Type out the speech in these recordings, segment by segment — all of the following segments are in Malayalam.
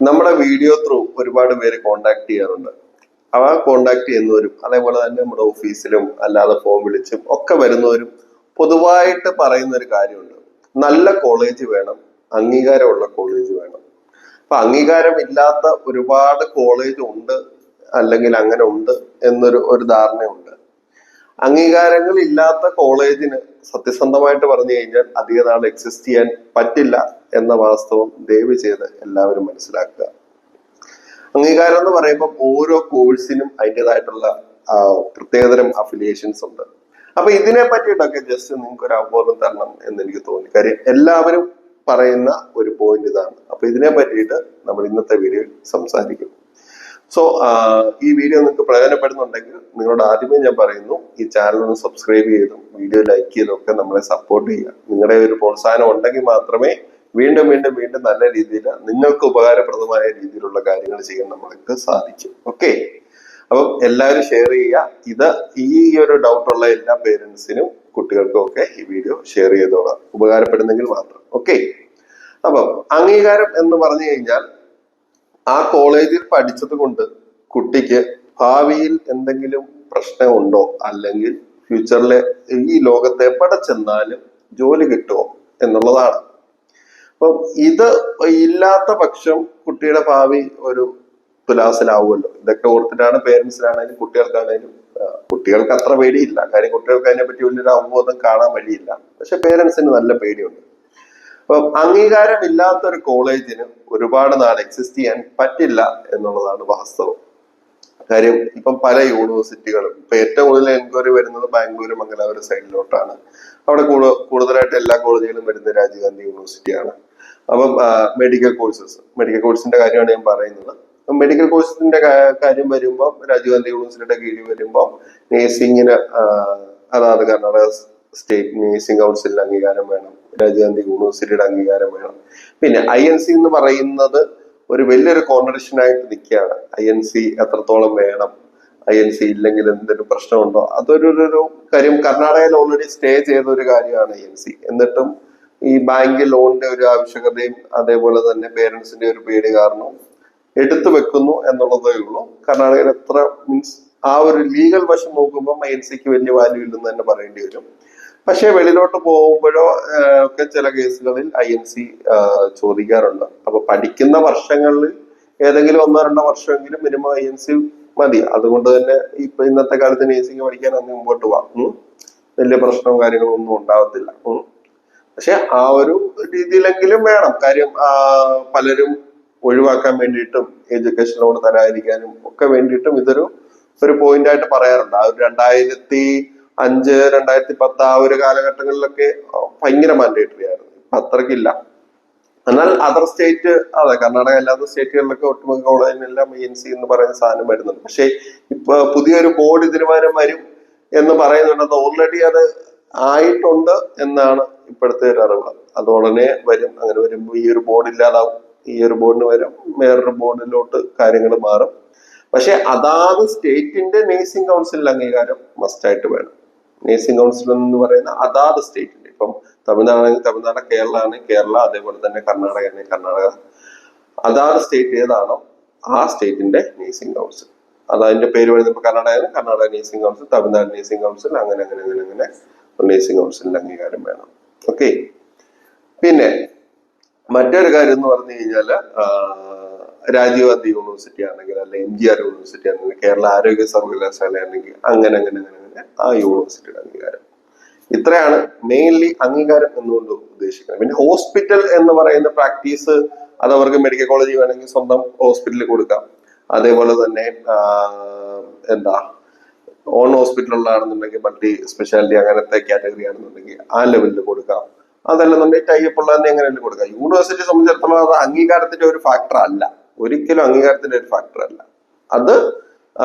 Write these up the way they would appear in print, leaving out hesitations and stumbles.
നമ്മുടെ വീഡിയോ ത്രൂ ഒരുപാട് പേര് കോണ്ടാക്ട് ചെയ്യാറുണ്ട്. അവ കോണ്ടാക്ട് ചെയ്യുന്നവരും അതേപോലെ തന്നെ നമ്മുടെ ഓഫീസിലും അല്ലാതെ ഫോൺ വിളിച്ചും ഒക്കെ വരുന്നവരും പൊതുവായിട്ട് പറയുന്ന ഒരു കാര്യമുണ്ട്. നല്ല കോളേജ് വേണം, അംഗീകാരമുള്ള കോളേജ് വേണം. അപ്പൊ അംഗീകാരം ഇല്ലാത്ത ഒരുപാട് കോളേജ് ഉണ്ട്, അല്ലെങ്കിൽ അങ്ങനെ ഉണ്ട് എന്നൊരു ധാരണയുണ്ട്. അംഗീകാരങ്ങൾ ഇല്ലാത്ത കോളേജിന് സത്യസന്ധമായിട്ട് പറഞ്ഞു കഴിഞ്ഞാൽ അധിക നാൾ എക്സിസ്റ്റ് ചെയ്യാൻ പറ്റില്ല എന്ന വാസ്തവം ദയവ് ചെയ്ത് എല്ലാവരും മനസ്സിലാക്കുക. അംഗീകാരം എന്ന് പറയുമ്പോൾ ഓരോ കോഴ്സിനും അതിൻ്റെതായിട്ടുള്ള പ്രത്യേകതരം അഫിലിയേഷൻസ് ഉണ്ട്. അപ്പൊ ഇതിനെ പറ്റിയിട്ടൊക്കെ ജസ്റ്റ് നിങ്ങൾക്ക് ഒരു അവബോധം തരണം എന്ന് എനിക്ക് തോന്നി. കാര്യം എല്ലാവരും പറയുന്ന ഒരു പോയിന്റ് ഇതാണ്. അപ്പൊ ഇതിനെ പറ്റിയിട്ട് നമ്മൾ ഇന്നത്തെ വീഡിയോയിൽ സംസാരിക്കും. സോ ഈ വീഡിയോ നിങ്ങൾക്ക് പ്രയോജനപ്പെടുന്നുണ്ടെങ്കിൽ നിങ്ങളോട് ആദ്യമേ ഞാൻ പറയുന്നു, ഈ ചാനൽ ഒന്ന് സബ്സ്ക്രൈബ് ചെയ്തും വീഡിയോ ലൈക്ക് ചെയ്തും ഒക്കെ നമ്മളെ സപ്പോർട്ട് ചെയ്യുക. നിങ്ങളുടെ ഒരു പ്രോത്സാഹനം ഉണ്ടെങ്കിൽ മാത്രമേ വീണ്ടും വീണ്ടും വീണ്ടും നല്ല രീതിയിൽ നിങ്ങൾക്ക് ഉപകാരപ്രദമായ രീതിയിലുള്ള കാര്യങ്ങൾ ചെയ്യാൻ നമ്മൾക്ക് സാധിക്കും. ഓക്കെ, അപ്പം എല്ലാവരും ഷെയർ ചെയ്യുക. ഇത് ഈ ഒരു ഡൗട്ടുള്ള എല്ലാ പേരൻസിനും കുട്ടികൾക്കും ഒക്കെ ഈ വീഡിയോ ഷെയർ ചെയ്തോളാം, ഉപകാരപ്പെടുന്നെങ്കിൽ മാത്രം. ഓക്കെ, അപ്പം അംഗീകാരം എന്ന് പറഞ്ഞു കഴിഞ്ഞാൽ ആ കോളേജിൽ പഠിച്ചത് കൊണ്ട് കുട്ടിക്ക് ഭാവിയിൽ എന്തെങ്കിലും പ്രശ്നമുണ്ടോ, അല്ലെങ്കിൽ ഫ്യൂച്ചറിലെ ഈ ലോകത്ത് എവിടെ ചെന്നാലും ജോലി കിട്ടുമോ എന്നുള്ളതാണ്. അപ്പം ഇത് ഇല്ലാത്ത പക്ഷം കുട്ടിയുടെ ഭാവി ഒരു തുലാസിലാവുമല്ലോ. ഇതൊക്കെ ഓർത്തിട്ടാണ് പേരൻസിനാണേലും കുട്ടികൾക്കാണേലും, കുട്ടികൾക്ക് അത്ര പേടിയില്ല, കാര്യം കുട്ടികൾക്ക് അതിനെ പറ്റി വലിയൊരു അവബോധം കാണാൻ വഴിയില്ല. പക്ഷെ പേരൻസിന് നല്ല പേടിയുണ്ട്. അപ്പം അംഗീകാരം ഇല്ലാത്ത ഒരു കോളേജിന് ഒരുപാട് നാൾ എക്സിസ്റ്റ് ചെയ്യാൻ പറ്റില്ല എന്നുള്ളതാണ് വാസ്തവം. കാര്യം ഇപ്പം പല യൂണിവേഴ്സിറ്റികളും, ഇപ്പൊ ഏറ്റവും കൂടുതൽ എൻക്വയറി വരുന്നത് ബാംഗ്ലൂർ മംഗലാപുരം സൈഡിലോട്ടാണ്. അവിടെ കൂടുതലായിട്ട് എല്ലാ കോളേജുകളും വരുന്നത് രാജീവ് ഗാന്ധി യൂണിവേഴ്സിറ്റിയാണ്. അപ്പം മെഡിക്കൽ കോഴ്സിന്റെ കാര്യമാണ് ഞാൻ പറയുന്നത്. മെഡിക്കൽ കോഴ്സിന്റെ കാര്യം വരുമ്പോൾ രാജീവ് ഗാന്ധി യൂണിവേഴ്സിറ്റിയുടെ കീഴിൽ വരുമ്പോൾ നേഴ്സിംഗിന് അതായത് കർണാടക സ്റ്റേറ്റ് നേഴ്സിംഗ് കൗൺസിലിന് അംഗീകാരം വേണം, രാജീവ് ഗാന്ധി യൂണിവേഴ്സിറ്റിയുടെ അംഗീകാരം വേണം. പിന്നെ INC എന്ന് പറയുന്നത് ഒരു വലിയൊരു കോൺട്രഡിക്ഷൻ ആയിട്ട് നിൽക്കുകയാണ്. INC എത്രത്തോളം വേണം, INC ഇല്ലെങ്കിൽ എന്തെങ്കിലും പ്രശ്നമുണ്ടോ, അതൊരു കാര്യം. കർണാടകയിൽ ഓൾറെഡി സ്റ്റേ ചെയ്ത ഒരു കാര്യമാണ് INC. എന്നിട്ടും ഈ ബാങ്ക് ലോണിന്റെ ഒരു ആവശ്യകതയും അതേപോലെ തന്നെ പേരൻസിന്റെ ഒരു പേടി കാരണം എടുത്തു വെക്കുന്നു എന്നുള്ളതേ ഉള്ളൂ. കർണാടകയിൽ എത്ര മീൻസ് ആ ഒരു ലീഗൽ വശം നോക്കുമ്പോൾ INCക്ക് വലിയ വാല്യൂ ഇല്ലെന്ന് തന്നെ പറയേണ്ടി വരും. പക്ഷെ വെളിയിലോട്ട് പോകുമ്പോഴോ ഒക്കെ ചില കേസുകളിൽ INC ചോദിക്കാറുണ്ട്. അപ്പൊ പഠിക്കുന്ന വർഷങ്ങളിൽ ഏതെങ്കിലും 1-2 വർഷമെങ്കിലും മിനിമം INC മതി. അതുകൊണ്ട് തന്നെ ഇപ്പൊ ഇന്നത്തെ കാലത്ത് നേഴ്സിംഗ് പഠിക്കാൻ അന്ന് മുമ്പോട്ട് പോവാം, വലിയ പ്രശ്നവും കാര്യങ്ങളും ഒന്നും ഉണ്ടാവത്തില്ല. പക്ഷെ ആ ഒരു രീതിയിലെങ്കിലും വേണം. കാര്യം പലരും ഒഴിവാക്കാൻ വേണ്ടിയിട്ടും എഡ്യൂക്കേഷൻ ലോൺ തരാതിരിക്കാനും ഒക്കെ വേണ്ടിയിട്ടും ഒരു പോയിന്റ് ആയിട്ട് പറയാറുണ്ട്. ആ ഒരു 2005, 2010 ആ ഒരു കാലഘട്ടങ്ങളിലൊക്കെ ഭയങ്കര മാൻഡേറ്ററി ആയിരുന്നു. ഇപ്പൊ അത്രക്കില്ല. എന്നാൽ അതർ സ്റ്റേറ്റ്, അതെ കർണാടക അല്ലാത്ത സ്റ്റേറ്റുകളിലൊക്കെ ഒട്ടുമിക്ക കോളേജിനെല്ലാം INC എന്ന് പറയുന്ന സാധനം വരുന്നുണ്ട്. പക്ഷെ ഇപ്പൊ പുതിയൊരു ബോർഡ് ഇതിന് പകരം വരും എന്ന് പറയുന്നുണ്ട്. ഓൾറെഡി അത് ആയിട്ടുണ്ട് എന്നാണ് ഇപ്പോഴത്തെ ഒരു അറിവ്. അത് ഉടനെ വരും. അങ്ങനെ വരുമ്പോൾ ഈ ഒരു ബോർഡ് ഇല്ലാതാവും. ഈ ഒരു ബോർഡിന് വരും വേറൊരു ബോർഡിലോട്ട് കാര്യങ്ങൾ മാറും. പക്ഷെ അതാത് സ്റ്റേറ്റിന്റെ നേഴ്സിംഗ് കൗൺസിലിന്റെ അംഗീകാരം മസ്റ്റായിട്ട് വേണം. നേഴ്സിംഗ് കൗൺസിൽ എന്ന് പറയുന്ന അതാത് സ്റ്റേറ്റിന്റെ, ഇപ്പം തമിഴ്നാടാണെങ്കിൽ തമിഴ്നാട്, കേരള ആണെങ്കിൽ കേരള, അതേപോലെ തന്നെ കർണാടക ആണെങ്കിൽ കർണാടക, അതാത് സ്റ്റേറ്റ് ഏതാണോ ആ സ്റ്റേറ്റിന്റെ നേഴ്സിംഗ് കൗൺസിൽ. അതതിന്റെ പേര് വരുന്നത് Karnataka nursing council, Tamil Nadu nursing council, അങ്ങനെ നേഴ്സിംഗ് കൗൺസിലിന്റെ അംഗീകാരം വേണം. ഓക്കെ, പിന്നെ മറ്റൊരു കാര്യം എന്ന് പറഞ്ഞു കഴിഞ്ഞാല് രാജീവ് ഗാന്ധി യൂണിവേഴ്സിറ്റി ആണെങ്കിൽ, അല്ലെ MGR യൂണിവേഴ്സിറ്റി ആണെങ്കിൽ, കേരള ആരോഗ്യ സർവകലാശാല ആണെങ്കിൽ അങ്ങനെ ആ യൂണിവേഴ്സിറ്റിയുടെ അംഗീകാരം. ഇത്രയാണ് മെയിൻലി അംഗീകാരം എന്നുകൊണ്ട് ഉദ്ദേശിക്കുന്നത്. പിന്നെ ഹോസ്പിറ്റൽ എന്ന് പറയുന്ന പ്രാക്ടീസ് അത് അവർക്ക് മെഡിക്കൽ കോളേജ് വേണമെങ്കിൽ സ്വന്തം ഹോസ്പിറ്റലിൽ കൊടുക്കാം. അതേപോലെ തന്നെ ഓൺ ഹോസ്പിറ്റലുള്ളതാണെന്നുണ്ടെങ്കിൽ മൾട്ടി സ്പെഷ്യാലിറ്റി അങ്ങനത്തെ കാറ്റഗറി ആണെന്നുണ്ടെങ്കിൽ ആ ലെവലിൽ കൊടുക്കാം. അതല്ലെന്നുണ്ടെങ്കിൽ ടൈപ്പ് ഉള്ളതിനെ എങ്ങനെയും കൊടുക്കാം. യൂണിവേഴ്സിറ്റിയെ സംബന്ധിച്ചിടത്തോളം അത് അംഗീകാരത്തിന്റെ ഒരു ഫാക്ടർ അല്ല, ഒരിക്കലും അംഗീകാരത്തിന്റെ ഒരു ഫാക്ടർ അല്ല. അത്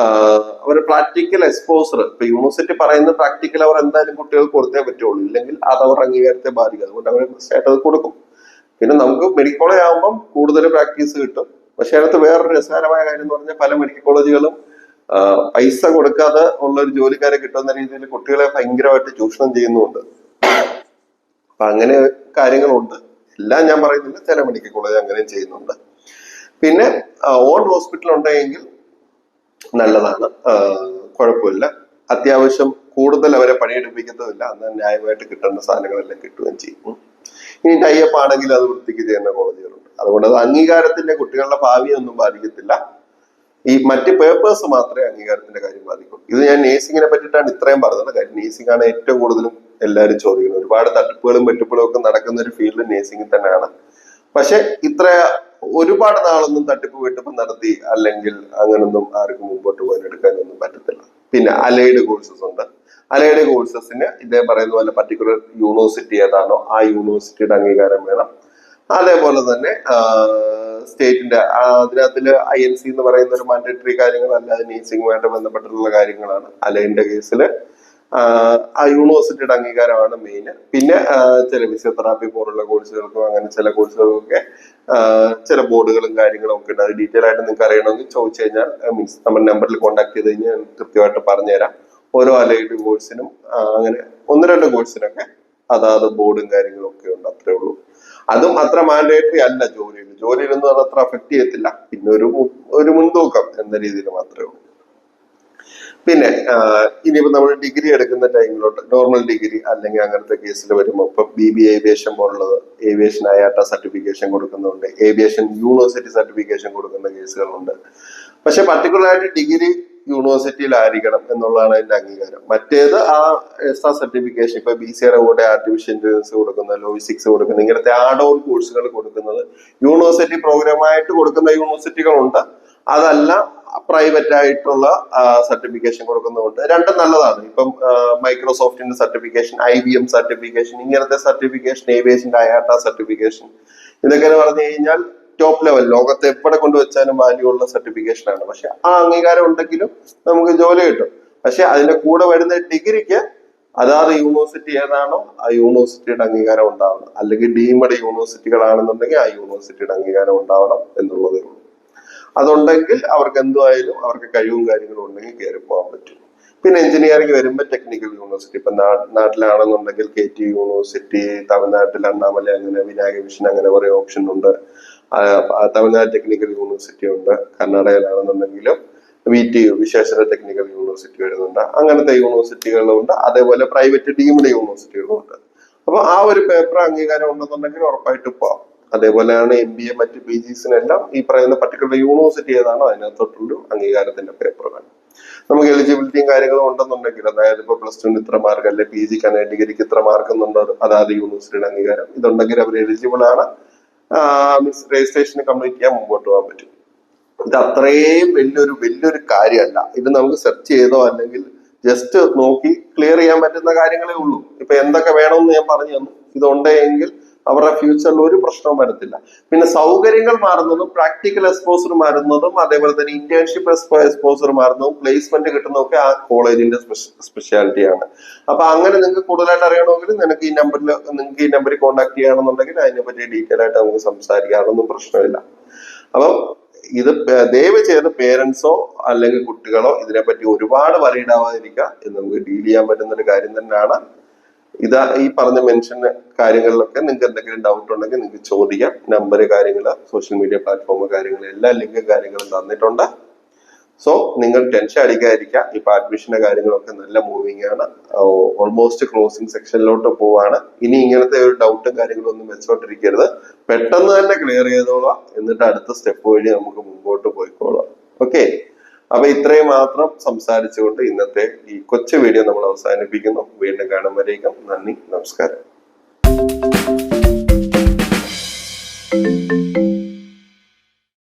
ഒരു പ്രാക്ടിക്കൽ എക്സ്പോസർ. ഇപ്പൊ യൂണിവേഴ്സിറ്റി പറയുന്ന പ്രാക്ടിക്കൽ അവർ എന്തായാലും കുട്ടികൾക്ക് കൊടുത്തേ പറ്റുള്ളൂ, ഇല്ലെങ്കിൽ അത് അവർ അംഗീകാരത്തെ ബാധിക്കും. അതുകൊണ്ട് അവർ തീർച്ചയായിട്ടും അത് കൊടുക്കും. പിന്നെ നമുക്ക് മെഡിക്കൽ കോളേജ് ആകുമ്പം കൂടുതൽ പ്രാക്ടീസ് കിട്ടും. പക്ഷെ അതിനകത്ത് വേറൊരു രസകരമായ കാര്യം എന്ന് പറഞ്ഞാൽ പല മെഡിക്കൽ കോളേജുകളും പൈസ കൊടുക്കാതെ ഉള്ള ഒരു ജോലിക്കാരെ കിട്ടുന്ന രീതിയിൽ കുട്ടികളെ ഭയങ്കരമായിട്ട് ചൂഷണം ചെയ്യുന്നുണ്ട്. അപ്പൊ അങ്ങനെ കാര്യങ്ങളുണ്ട്. എല്ലാം ഞാൻ പറയുന്നില്ല, ചില മെഡിക്കൽ കോളേജ് അങ്ങനെയും ചെയ്യുന്നുണ്ട്. പിന്നെ ഓൺ ഹോസ്പിറ്റൽ ഉണ്ടെങ്കിൽ നല്ലതാണ്, കുഴപ്പമില്ല. അത്യാവശ്യം കൂടുതൽ അവരെ പണിയെടുപ്പിക്കുന്നതില്ല, എന്നാൽ ന്യായമായിട്ട് കിട്ടേണ്ട സാധനങ്ങളെല്ലാം കിട്ടുകയും ചെയ്യും. ഇനി ടൈപ്പ് ആണെങ്കിൽ അത് വൃത്തിക്ക് ചെയ്യുന്ന കോളേജുകളുണ്ട്. അതുകൊണ്ട് അത് അംഗീകാരത്തിന്റെ കുട്ടികളുടെ ഭാവിയെ ഒന്നും ബാധിക്കത്തില്ല. ഈ മറ്റ് പേപ്പേഴ്സ് മാത്രമേ അംഗീകാരത്തിന്റെ കാര്യം ബാധിക്കുള്ളൂ. ഇത് ഞാൻ നേഴ്സിങ്ങിനെ പറ്റിയിട്ടാണ് ഇത്രയും പറഞ്ഞത്. കാര്യം നേഴ്സിംഗ് ആണ് ഏറ്റവും കൂടുതലും എല്ലാവരും ചോദിക്കുന്നത്. ഒരുപാട് തട്ടിപ്പുകളും വെട്ടിപ്പുകളും ഒക്കെ നടക്കുന്ന ഒരു ഫീൽഡ് നേഴ്സിംഗിൽ തന്നെയാണ്. പക്ഷെ ഇത്ര ഒരുപാട് നാളൊന്നും തട്ടിപ്പ് വെട്ടിപ്പ് നടത്തി അല്ലെങ്കിൽ അങ്ങനൊന്നും ആർക്കും മുമ്പോട്ട് പോകാൻ എടുക്കാനൊന്നും പറ്റത്തില്ല. പിന്നെ അലൈഡ് കോഴ്സസ് ഉണ്ട്. അലൈഡ് കോഴ്സസിന് ഇതേ പറയുന്ന പോലെ പർട്ടിക്കുലർ യൂണിവേഴ്സിറ്റി ഏതാണോ ആ യൂണിവേഴ്സിറ്റിയുടെ അംഗീകാരം വേണം. അതേപോലെ തന്നെ സ്റ്റേറ്റിന്റെ അതിനകത്തില് INC എന്ന് പറയുന്ന ഒരു മാൻഡേറ്ററി കാര്യങ്ങളല്ല, നേഴ്സിംഗുമായിട്ട് ബന്ധപ്പെട്ടിട്ടുള്ള കാര്യങ്ങളാണ്. അലൈൻ്റെ കേസിൽ ആ യൂണിവേഴ്സിറ്റിയുടെ അംഗീകാരമാണ് മെയിൻ. പിന്നെ ചില ഫിസിയോതെറാപ്പി പോലുള്ള കോഴ്സുകൾക്കും അങ്ങനെ ചില കോഴ്സുകൾക്കൊക്കെ ചില ബോർഡുകളും കാര്യങ്ങളും ഒക്കെ ഉണ്ട്. അത് ഡീറ്റെയിൽ ആയിട്ട് നിങ്ങൾക്ക് അറിയണമെങ്കിൽ ചോദിച്ചു കഴിഞ്ഞാൽ മീൻസ് നമ്മുടെ നമ്പറിൽ കോൺടാക്ട് ചെയ്ത് കഴിഞ്ഞാൽ കൃത്യമായിട്ട് പറഞ്ഞുതരാം. ഓരോ അലൈഡ് കോഴ്സിനും അങ്ങനെ 1-2 കോഴ്സിനൊക്കെ അതാത് ബോർഡും കാര്യങ്ങളും ഒക്കെ ഉണ്ട്. അത്രേ ഉള്ളൂ. അതും അത്ര മാൻഡേറ്ററി അല്ല ജോലിയിലൊന്നും അത് അത്ര അഫക്ട് ചെയ്യത്തില്ല. പിന്നെ ഒരു മുൻതൂക്കം എന്ന രീതിയിൽ മാത്രമേ ഉള്ളൂ. പിന്നെ ഇനിയിപ്പോ നമ്മൾ ഡിഗ്രി എടുക്കുന്ന ടൈമിലോട്ട് നോർമൽ ഡിഗ്രി അല്ലെങ്കിൽ അങ്ങനത്തെ കേസിൽ വരുമ്പോൾ ഇപ്പൊ BBA ഏവിയേഷൻ പോലുള്ളത് ഏവിയേഷൻ IATA സർട്ടിഫിക്കേഷൻ കൊടുക്കുന്നുണ്ട്, ഏവിയേഷൻ യൂണിവേഴ്സിറ്റി സർട്ടിഫിക്കേഷൻ കൊടുക്കുന്ന കേസുകളുണ്ട്. പക്ഷെ പർട്ടിക്കുലർ ആയിട്ട് ഡിഗ്രി യൂണിവേഴ്സിറ്റിയിലായിരിക്കണം എന്നുള്ളതാണ് അതിന്റെ അംഗീകാരം. മറ്റേത് ആ എക്സ്ട്രാ സർട്ടിഫിക്കേഷൻ ഇപ്പൊ BCയുടെ കൂടെ ആർട്ടിഫിഷ്യൽ ഇന്റലിജൻസ് കൊടുക്കുന്ന ലോജിസ്റ്റിക്സ് കൊടുക്കുന്ന ഇങ്ങനത്തെ ആഡ് ഓൺ കോഴ്സുകൾ കൊടുക്കുന്നത് യൂണിവേഴ്സിറ്റി പ്രോഗ്രാമായിട്ട് കൊടുക്കുന്ന യൂണിവേഴ്സിറ്റികളുണ്ട്. അതല്ല പ്രൈവറ്റ് ആയിട്ടുള്ള സർട്ടിഫിക്കേഷൻ കൊടുക്കുന്നുണ്ട്. രണ്ടും നല്ലതാണ്. ഇപ്പം മൈക്രോസോഫ്റ്റിന്റെ സർട്ടിഫിക്കേഷൻ, IBM സർട്ടിഫിക്കേഷൻ, ഇങ്ങനത്തെ സർട്ടിഫിക്കേഷൻ, ഏവിയേഷന്റെ IATA സർട്ടിഫിക്കേഷൻ, ഇതൊക്കെ എന്ന് പറഞ്ഞു കഴിഞ്ഞാൽ ടോപ്പ് ലെവൽ, ലോകത്തെ എവിടെ കൊണ്ടുവച്ചാലും വാല്യൂ ഉള്ള സർട്ടിഫിക്കേഷൻ ആണ്. പക്ഷെ ആ അംഗീകാരം ഉണ്ടെങ്കിലും നമുക്ക് ജോലി കിട്ടും. പക്ഷെ അതിന്റെ കൂടെ വരുന്ന ഡിഗ്രിക്ക് അതാത് യൂണിവേഴ്സിറ്റി ഏതാണോ ആ യൂണിവേഴ്സിറ്റിയുടെ അംഗീകാരം ഉണ്ടാവണം. അല്ലെങ്കിൽ ഡീംഡ് യൂണിവേഴ്സിറ്റികളാണെന്നുണ്ടെങ്കിൽ ആ യൂണിവേഴ്സിറ്റിയുടെ അംഗീകാരം ഉണ്ടാവണം എന്നുള്ളതേ ഉള്ളൂ. അതുണ്ടെങ്കിൽ അവർക്ക് എന്തുമായാലും അവർക്ക് കഴിവും കാര്യങ്ങളും ഉണ്ടെങ്കിൽ കയറി പോകാൻ പറ്റും. പിന്നെ എഞ്ചിനീയറിംഗ് വരുമ്പോൾ ടെക്നിക്കൽ യൂണിവേഴ്സിറ്റി, ഇപ്പൊ നാട്ടിലാണെന്നുണ്ടെങ്കിൽ KT യൂണിവേഴ്സിറ്റി, തമിഴ്നാട്ടിൽ അണ്ണാമല, അങ്ങനെ വിനായക മിഷൻ, അങ്ങനെ കുറെ ഓപ്ഷൻ ഉണ്ട്. തമിഴ്നാട് ടെക്നിക്കൽ യൂണിവേഴ്സിറ്റി ഉണ്ട്. കർണാടകയിലാണെന്നുണ്ടെങ്കിലും VTU വിശ്വേശ്വര ടെക്നിക്കൽ യൂണിവേഴ്സിറ്റി വരുന്നുണ്ട്. അങ്ങനത്തെ യൂണിവേഴ്സിറ്റികളും ഉണ്ട്. അതേപോലെ പ്രൈവറ്റ് ഡീംഡ് യൂണിവേഴ്സിറ്റികളും ഉണ്ട്. അപ്പൊ ആ ഒരു പേപ്പർ അംഗീകാരം ഉണ്ടെന്നുണ്ടെങ്കിൽ ഉറപ്പായിട്ട് പോവാം. അതേപോലെയാണ് MBA മറ്റ് PGസിനെല്ലാം ഈ പറയുന്ന പർട്ടിക്കുലർ യൂണിവേഴ്സിറ്റി ഏതാണോ അതിനകത്തോട്ടുള്ള അംഗീകാരത്തിന്റെ പേപ്പർ വേണം. നമുക്ക് എലിജിബിലിറ്റിയും കാര്യങ്ങളും ഉണ്ടെന്നുണ്ടെങ്കിൽ, അതായത് ഇപ്പൊ +2 ഇത്ര മാർക്ക് അല്ലെ PGക്ക് ഡിഗ്രിക്ക് ഇത്ര മാർക്ക് എന്നുണ്ടോ അതായത് യൂണിവേഴ്സിറ്റിയുടെ അംഗീകാരം ഇതുണ്ടെങ്കിൽ അവർ എലിജിബിൾ ആണ്. മീൻസ് രജിസ്ട്രേഷൻ കംപ്ലീറ്റ് ചെയ്യാൻ മുമ്പോട്ട് പോകാൻ പറ്റും. ഇത് അത്രയും വലിയൊരു കാര്യമല്ല. ഇത് നമുക്ക് സെർച്ച് ചെയ്തോ അല്ലെങ്കിൽ ജസ്റ്റ് നോക്കി ക്ലിയർ ചെയ്യാൻ പറ്റുന്ന കാര്യങ്ങളേ ഉള്ളൂ. ഇപ്പൊ എന്തൊക്കെ വേണമെന്ന് ഞാൻ പറഞ്ഞു തന്നു. ഇതുണ്ടെങ്കിൽ അവരുടെ ഫ്യൂച്ചറിൽ ഒരു പ്രശ്നവും വരത്തില്ല. പിന്നെ സൗകര്യങ്ങൾ മാറുന്നതും പ്രാക്ടിക്കൽ എക്സ്പോസർ മാറുന്നതും അതേപോലെ തന്നെ ഇന്റേൺഷിപ്പ് എക്സ്പോസർ മാറുന്നതും പ്ലേസ്മെന്റ് കിട്ടുന്നതൊക്കെ ആ കോളേജിന്റെ സ്പെഷ്യാലിറ്റിയാണ്. അപ്പൊ അങ്ങനെ നിങ്ങൾക്ക് കൂടുതലായിട്ട് അറിയണമെങ്കിൽ നിങ്ങൾക്ക് ഈ നമ്പറിൽ കോൺടാക്ട് ചെയ്യണമെന്നുണ്ടെങ്കിൽ അതിനെ പറ്റി ഡീറ്റെയിൽ ആയിട്ട് നമുക്ക് സംസാരിക്കാം. അതൊന്നും പ്രശ്നമില്ല. അപ്പം ഇത് ദയവ് ചെയ്ത് പേരൻസോ അല്ലെങ്കിൽ കുട്ടികളോ ഇതിനെപ്പറ്റി ഒരുപാട് വറീഡാവാതിരിക്കുക. ഇത് നമുക്ക് ഡീൽ ചെയ്യാൻ പറ്റുന്ന ഒരു കാര്യം തന്നെയാണ്. ഈ പറഞ്ഞ മെൻഷൻ കാര്യങ്ങളിലൊക്കെ നിങ്ങൾക്ക് എന്തെങ്കിലും ഡൗട്ട് ഉണ്ടെങ്കിൽ നിങ്ങൾക്ക് ചോദിക്കാം. നമ്പർ കാര്യങ്ങള് സോഷ്യൽ മീഡിയ പ്ലാറ്റ്ഫോം കാര്യങ്ങൾ എല്ലാ ലിങ്കും കാര്യങ്ങളും തന്നിട്ടുണ്ട്. സോ നിങ്ങൾ ടെൻഷൻ അടിക്കാതിരിക്കുക. ഇപ്പൊ അഡ്മിഷന്റെ കാര്യങ്ങളൊക്കെ നല്ല മൂവിങ് ആണ്. ഓൾമോസ്റ്റ് ക്ലോസിംഗ് സെക്ഷനിലോട്ട് പോവാണ്. ഇനി ഇങ്ങനത്തെ ഒരു ഡൗട്ടും കാര്യങ്ങളും ഒന്നും വെച്ചോണ്ടിരിക്കരുത്. പെട്ടെന്ന് തന്നെ ക്ലിയർ ചെയ്തോളാം. എന്നിട്ട് അടുത്ത സ്റ്റെപ്പ് വഴി നമുക്ക് മുമ്പോട്ട് പോയിക്കോളാം. ഓക്കെ, അപ്പൊ ഇത്രയും മാത്രം സംസാരിച്ചുകൊണ്ട് ഇന്നത്തെ ഈ കൊച്ചു വീഡിയോ നമ്മൾ അവസാനിപ്പിക്കുന്നു. വീണ്ടും കാണുമ്പോഴേക്കും നന്ദി, നമസ്കാരം.